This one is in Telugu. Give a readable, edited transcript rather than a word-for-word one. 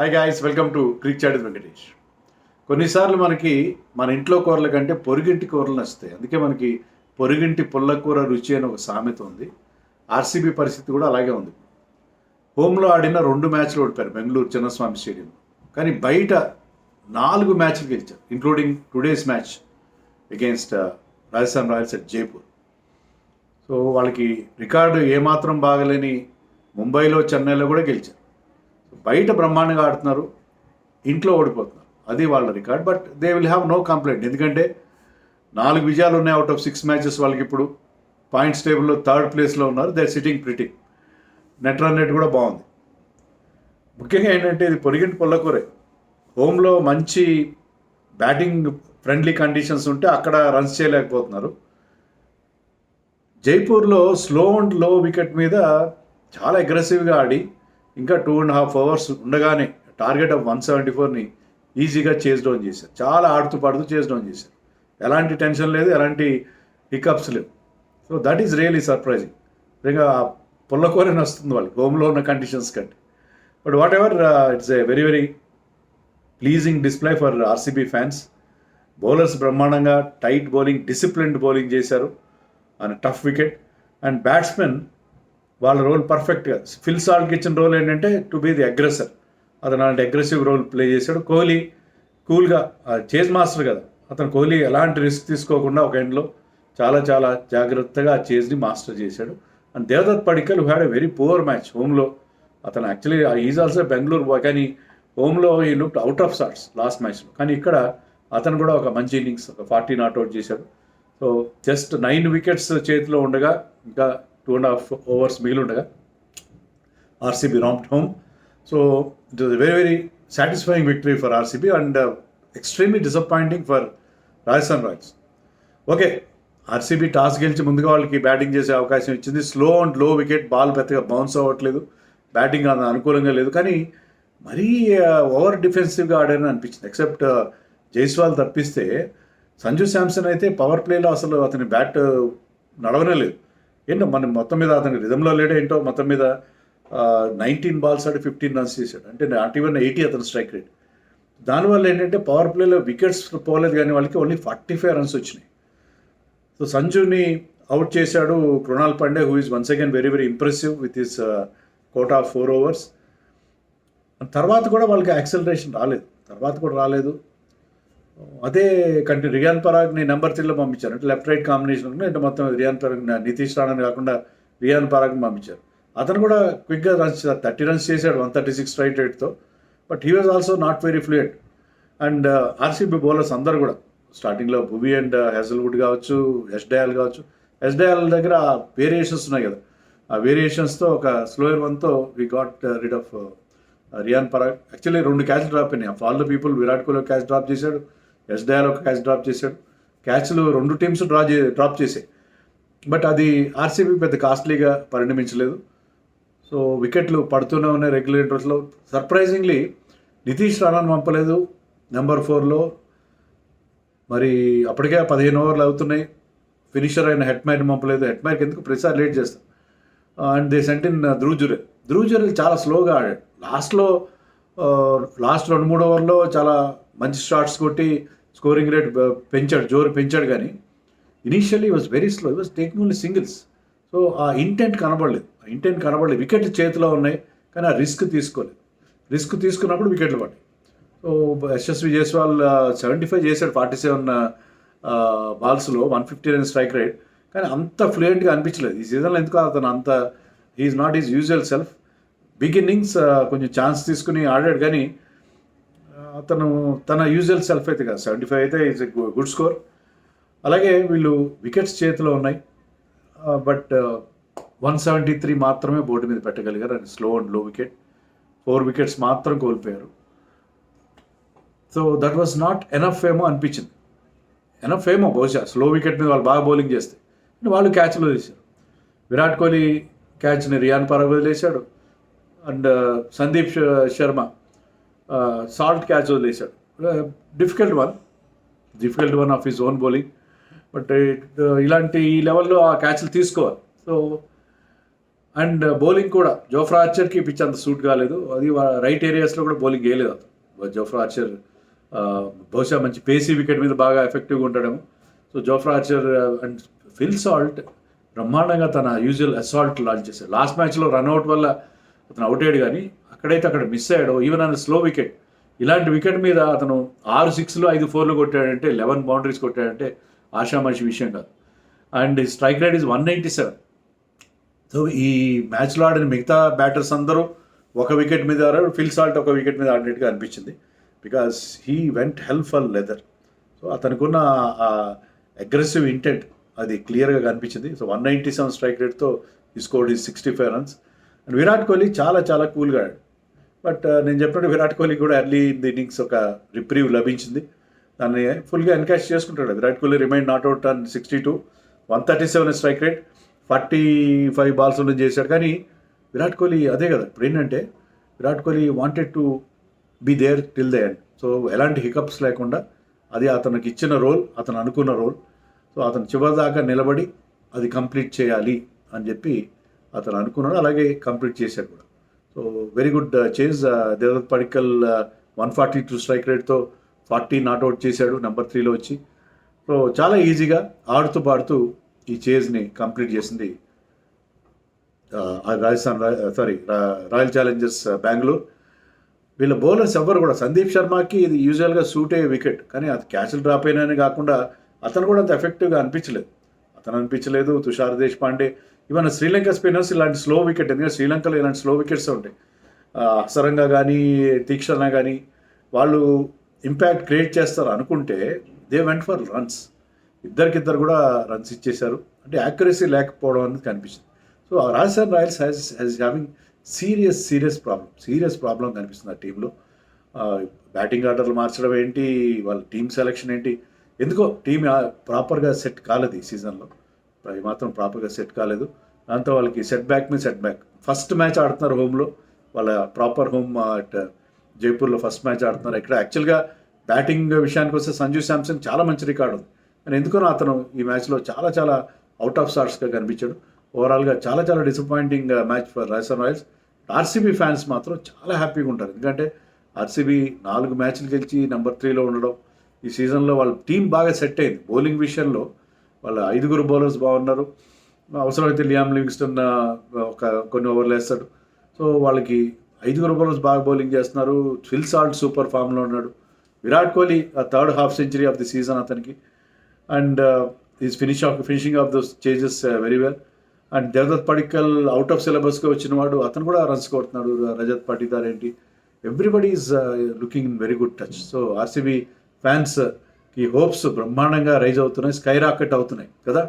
Hi guys, welcome to Cric Chat with Venkatesh. కొన్నిసార్లు మనకి మన ఇంట్లో కూరల కంటే పొరుగింటి కూరలు నచ్చుతాయి. అందుకే మనకి పొరుగింటి పుల్లకూర రుచి అని ఒక సామెత ఉంది. ఆర్సీబీ పరిస్థితి కూడా అలాగే ఉంది. హోమ్లో ఆడిన 2 మ్యాచ్లు ఓడిపోయారు బెంగళూరు చిన్నస్వామి స్టేడియం. కానీ బయట 4 మ్యాచ్లు గెలిచారు, including today's match against Rajasthan Royals at Jaipur. So వాళ్ళకి రికార్డు ఏమాత్రం బాగలేని ముంబైలో, చెన్నైలో కూడా గెలిచారు. బయట బ్రహ్మాండంగా ఆడుతున్నారు, ఇంట్లో ఓడిపోతున్నారు. అది వాళ్ళ record. But they will have no complaint. ఎందుకంటే 4 విజయాలు ఉన్నాయి అవుట్ ఆఫ్ 6 మ్యాచెస్. వాళ్ళకి ఇప్పుడు పాయింట్స్ టేబుల్లో 3rd ప్లేస్లో ఉన్నారు. They are sitting pretty. Net run rate కూడా బాగుంది. ముఖ్యంగా ఏంటంటే ఇది పొరిగింటి పుల్లకూరే. హోమ్లో మంచి బ్యాటింగ్ ఫ్రెండ్లీ కండిషన్స్ ఉంటే అక్కడ రన్స్ చేయలేకపోతున్నారు. జైపూర్లో స్లో అండ్ లో వికెట్ మీద చాలా అగ్రెసివ్గా ఆడి ఇంకా 2.5 అవర్స్ ఉండగానే టార్గెట్ ఆఫ్ 174ని ఈజీగా చేజ్ డౌన్ చేశారు. చాలా ఆడుతూ పాడుతూ చేజ్ డౌన్ చేశారు. ఎలాంటి టెన్షన్ లేదు, ఎలాంటి హికప్స్ లేవు. So that is really surprising. నిజంగా పుల్లకూరని వస్తుంది వాళ్ళకి హోమ్లో ఉన్న కండిషన్స్ కంటే. But what ever, it's a very very pleasing display for RCB fans. Bowlers బ్రహ్మాండంగా టైట్ బౌలింగ్, డిసిప్లిన్డ్ బౌలింగ్ చేశారు and tough wicket. And batsmen వాళ్ళ రోల్ పర్ఫెక్ట్గా, ఫిల్ సాల్ట్కి ఇచ్చిన రోల్ ఏంటంటే టు బీ ది అగ్రెసర్. అతను అలాంటి అగ్రెసివ్ రోల్ ప్లే చేశాడు. కోహ్లీ కూల్గా, చేజ్ మాస్టర్ కదా అతను, కోహ్లీ ఎలాంటి రిస్క్ తీసుకోకుండా ఒక ఎండ్లో చాలా చాలా జాగ్రత్తగా ఆ చేజ్ని మాస్టర్ చేశాడు. And Devdutt Padikkal had a very poor match హోమ్లో. అతను actually is also Bengaluru boy, కానీ హోమ్లో ఈ looked out of sorts last మ్యాచ్లో. కానీ ఇక్కడ అతను కూడా ఒక మంచి ఇన్నింగ్స్, ఒక 40 నాట్అవుట్ చేశాడు. సో జస్ట్ 9 వికెట్స్ చేతిలో ఉండగా, ఇంకా 2.5 ఓవర్స్ మిగిలి ఉండగా RCB ramped home. So it was very very satisfying victory for RCB and extremely disappointing for Rajasthan Royals. Okay, RCB toss గెలిచి ముందుగా వాళ్ళకి బ్యాటింగ్ చేసే అవకాశం ఇచ్చింది. Slow and low wicket, ball పెద్దగా బౌన్స్ అవ్వట్లేదు, బ్యాటింగ్ అంత అనుకూలంగా లేదు. కానీ మరీ ఓవర్ డిఫెన్సివ్గా ఆడారని అనిపించింది. ఎక్సెప్ట్ జైస్వాల్ తప్పిస్తే సంజు శాంసన్ అయితే పవర్ ప్లేలో అసలు అతని బ్యాట్ నడవనే లేదు. ఏంటో మన మొత్తం మీద అతని రిధంలో లేడే ఏంటో, మొత్తం మీద 19 బాల్స్ ఆడి 15 రన్స్ చేశాడు. అంటే నాట్ ఈవెన్ 80 అతని స్ట్రైక్ రేట్. దానివల్ల ఏంటంటే పవర్ ప్లేలో వికెట్స్ పోలేదు, కానీ వాళ్ళకి ఓన్లీ 45 రన్స్ వచ్చినాయి. సో సంజుని అవుట్ చేశాడు Krunal Pandya, who is once again very very impressive with his quota 4 overs. తర్వాత కూడా వాళ్ళకి యాక్సలరేషన్ రాలేదు. అదే రియాన్ పరాగ్ని నెంబర్ 3లో పంపించారు. అంటే లెఫ్ట్ రైట్ కాంబినేషన్ అంటే మొత్తం రియాన్ పరాగ్, నితీష్ రాణాని కాకుండా రియాన్ పరాగ్ని పంపించారు. అతను కూడా క్విక్గా రన్స్ 30 రన్స్ చేశాడు 136 స్ట్రైక్ రేట్తో. But he was also not very fluent. And RCB bowlers అందరు కూడా స్టార్టింగ్లో భువి అండ్ హెజల్వుడ్ కావచ్చు, ఎస్డయాల్ కావచ్చు. ఎస్డయాల్ దగ్గర వేరియేషన్స్ ఉన్నాయి కదా, ఆ వేరియేషన్స్తో ఒక స్లోయర్ వన్తో we got rid of Riyan Parag. Actually 2 క్యాచ్లు డ్రాప్ అయినాయి. Of all the people Virat Kohli catch drop చేశాడు, ఎస్డయాల్ ఒక క్యాచ్ డ్రాప్ చేశాడు. క్యాచ్లు 2 టీమ్స్ డ్రాప్ చేసాయి. బట్ అది ఆర్సీబీ పెద్ద కాస్ట్లీగా పరిణమించలేదు. సో వికెట్లు పడుతూనే ఉన్నాయి రెగ్యులర్ ఇంటర్వెల్స్లో. సర్ప్రైజింగ్లీ నితీష్ రాణాని పంపలేదు నెంబర్ 4లో. మరి అప్పటికే 15 ఓవర్లు అవుతున్నాయి. ఫినిషర్ అయిన హెట్మైర్ని పంపలేదు. హెట్మైర్కి ఎందుకు ప్రతిసారి లేట్ చేస్తాం. And they cent in Dhruv Jurel చాలా స్లోగా ఆడాడు. లాస్ట్ 2-3 ఓవర్లో చాలా మంచి షాట్స్ కొట్టి స్కోరింగ్ రేట్ జోరు పెంచాడు. కానీ initially was very slow, was taking only singles. So ఆ ఇంటెంట్ కనబడలేదు. వికెట్లు చేతిలో ఉన్నాయి, కానీ ఆ రిస్క్ తీసుకున్నప్పుడు వికెట్లు పడ్డాయి. సో యశస్వి జైస్వాల్ 75 చేశాడు 47 బాల్స్లో, 159 స్ట్రైక్ రేట్. కానీ అంత ఫ్లూయెంట్గా అనిపించలేదు ఈ సీజన్లో. ఎందుకు అతను అంత, he's not his usual self. Beginnings కొంచెం ఛాన్స్ తీసుకుని ఆడాడు, కానీ అతను తన యూజువల్ సెల్ఫ్ అయితే కాదు. 75 అయితే ఈజ్ ఎ గుడ్ స్కోర్. అలాగే వీళ్ళు వికెట్స్ చేతిలో ఉన్నాయి, బట్ 173 మాత్రమే బోర్డు మీద పెట్టగలిగారు. అది slow and low wicket. 4 wickets మాత్రం కోల్పోయారు. So that was not enough ఏమో అనిపించింది. ఎనఫ్ ఏమో బహుశా స్లో వికెట్ మీద వాళ్ళు బాగా బౌలింగ్ చేస్తే. వాళ్ళు క్యాచ్లు వదిలేశారు. విరాట్ కోహ్లీ క్యాచ్ని రియాన్ పరాగ్ వదిలేశాడు. And Sandeep Sharma Salt catch వదిలేశాడు. Difficult one of his own bowling. But ఇలాంటి ఈ లెవెల్లో ఆ క్యాచ్లు తీసుకోవాలి. సో అండ్ బౌలింగ్ కూడా జోఫ్రా ఆర్చర్కి పిచ్ అంత సూట్ కాలేదు. అది రైట్ ఏరియాస్లో కూడా బౌలింగ్ వేయలేదు అతను. జోఫ్రా ఆర్చర్ బహుశా మంచి పేసీ వికెట్ మీద బాగా ఎఫెక్టివ్గా ఉంటాడేమో. So Jofra Archer and Phil Salt బ్రహ్మాండంగా తన యూజువల్ అసాల్ట్ లాంచ్ చేశాడు. లాస్ట్ మ్యాచ్లో రన్అట్ వల్ల అతను అవుట్ అయ్యాడు, కానీ అక్కడైతే అక్కడ మిస్ అయ్యాడు. ఈవెన్ అన్న స్లో వికెట్, ఇలాంటి వికెట్ మీద అతను 6 6లు 5 4లు కొట్టాడంటే, 11 బౌండరీస్ కొట్టాడంటే ఆషామాషి విషయం కాదు. And strike rate is 197. So ఈ మ్యాచ్లో ఆడిన మిగతా బ్యాటర్స్ అందరూ ఒక వికెట్ మీద ఆడారు, ఫిల్ సాల్ట్ ఒక వికెట్ మీద ఆడినట్టుగా అనిపించింది. Because he went hell for leather. So అతనుకున్న అగ్రెసివ్ ఇంటెంట్ అది క్లియర్గా కనిపించింది. సో 197 స్ట్రైక్ రేట్తో he scored his 65 runs. And Virat Kohli చాలా చాలా కూల్గా ఆడాడు. బట్ నేను చెప్పినట్టు విరాట్ కోహ్లీ కూడా ఎర్లీ ఇన్ ది ఇన్నింగ్స్ ఒక రిప్రీవ్ లభించింది, దాన్ని ఫుల్గా ఎన్కాష్ చేసుకుంటాడు. Virat Kohli remained not out on 62, 137 strike rate, 45 balls ఉన్న చేశాడు. కానీ విరాట్ కోహ్లీ అదే కదా, ఇప్పుడు ఏంటంటే Virat Kohli wanted to be there till the end. So ఎలాంటి హికప్స్ లేకుండా అది అతనికి ఇచ్చిన రోల్, అతను అనుకున్న రోల్. సో అతను చివరి దాకా నిలబడి అది కంప్లీట్ చేయాలి అని చెప్పి అతను అనుకున్నాడు, అలాగే కంప్లీట్ చేశాడు కూడా. So very good chase. Devdutt Padikkal 142 strike రేట్తో 40 నాట్అవుట్ చేశాడు నెంబర్ 3లో వచ్చి. సో చాలా ఈజీగా ఆడుతూ పాడుతూ ఈ చేజ్ని కంప్లీట్ చేసింది రాయల్ ఛాలెంజర్స్ బెంగళూరు. వీళ్ళ బౌలర్స్ ఎవ్వరు కూడా, సందీప్ శర్మకి ఇది యూజువల్గా సూట్ అయ్యే వికెట్, కానీ అది క్యాచ్లు డ్రాప్ అయినాయని కాకుండా అతను కూడా అంత ఎఫెక్టివ్గా అనిపించలేదు. తుషార్ దేశపాండే, ఈవెన్ శ్రీలంక స్పిన్నర్స్ ఇలాంటి స్లో వికెట్, ఎందుకంటే శ్రీలంకలో ఇలాంటి స్లో వికెట్స్ ఉంటాయి. అసరంగా కానీ తీక్షణ కానీ వాళ్ళు ఇంపాక్ట్ క్రియేట్ చేస్తారు అనుకుంటే దే వెంట్ ఫర్ రన్స్. ఇద్దరికిద్దరు కూడా రన్స్ ఇచ్చేశారు. అంటే యాక్యురసీ లేకపోవడం అనేది కనిపించింది. So Rajasthan Royals has having serious problem కనిపిస్తుంది ఆ టీంలో. బ్యాటింగ్ ఆర్డర్లు మార్చడం ఏంటి, వాళ్ళ టీం సెలెక్షన్ ఏంటి, ఎందుకో టీం ప్రాపర్గా సెట్ కాలేదు ఈ సీజన్లో. మాత్రం ప్రాపర్గా సెట్ కాలేదు. దాంతో వాళ్ళకి సెట్ బ్యాక్ ఫస్ట్ మ్యాచ్ ఆడుతున్నారు హోమ్లో, వాళ్ళ ప్రాపర్ హోమ్ అట్ జైపూర్లో ఫస్ట్ మ్యాచ్ ఆడుతున్నారు. ఇక్కడ యాక్చువల్గా బ్యాటింగ్ విషయానికి వస్తే సంజు శాంసన్ చాలా మంచి రికార్డు ఉంది, కానీ ఎందుకనో అతను ఈ మ్యాచ్లో చాలా చాలా అవుట్ ఆఫ్ సార్ట్స్గా కనిపించాడు. ఓవరాల్గా చాలా చాలా disappointing match for Rajasthan Royals. RCB fans మాత్రం చాలా హ్యాపీగా ఉంటారు, ఎందుకంటే ఆర్సీబీ 4 మ్యాచ్లు గెలిచి నెంబర్ 3లో ఉండడం. ఈ సీజన్లో వాళ్ళ టీం బాగా సెట్ అయింది. బౌలింగ్ విషయంలో వాళ్ళ 5 బౌలర్స్ బాగున్నారు. అవసరమైతే లియామ్ లివింగ్స్టన్ కొన్ని ఓవర్లు వేస్తాడు. సో వాళ్ళకి 5 బౌలర్స్ బాగా బౌలింగ్ చేస్తున్నారు. ఫిల్ సాల్ట్ సూపర్ ఫామ్లో ఉన్నాడు. Virat Kohli third half century of the season అతనికి. And is finishing off those chases very well. And Devdutt Padikkal out of సిలబస్గా వచ్చిన వాడు, అతను కూడా రన్స్ కొడుతున్నాడు. రజత్ పాటీదార్ ఏంటి, everybody is looking in very good touch. So RCB ఫ్యాన్స్కి హోప్స్ బ్రహ్మాండంగా రైజ్ అవుతున్నాయి, స్కై రాకెట్ అవుతున్నాయి కదా.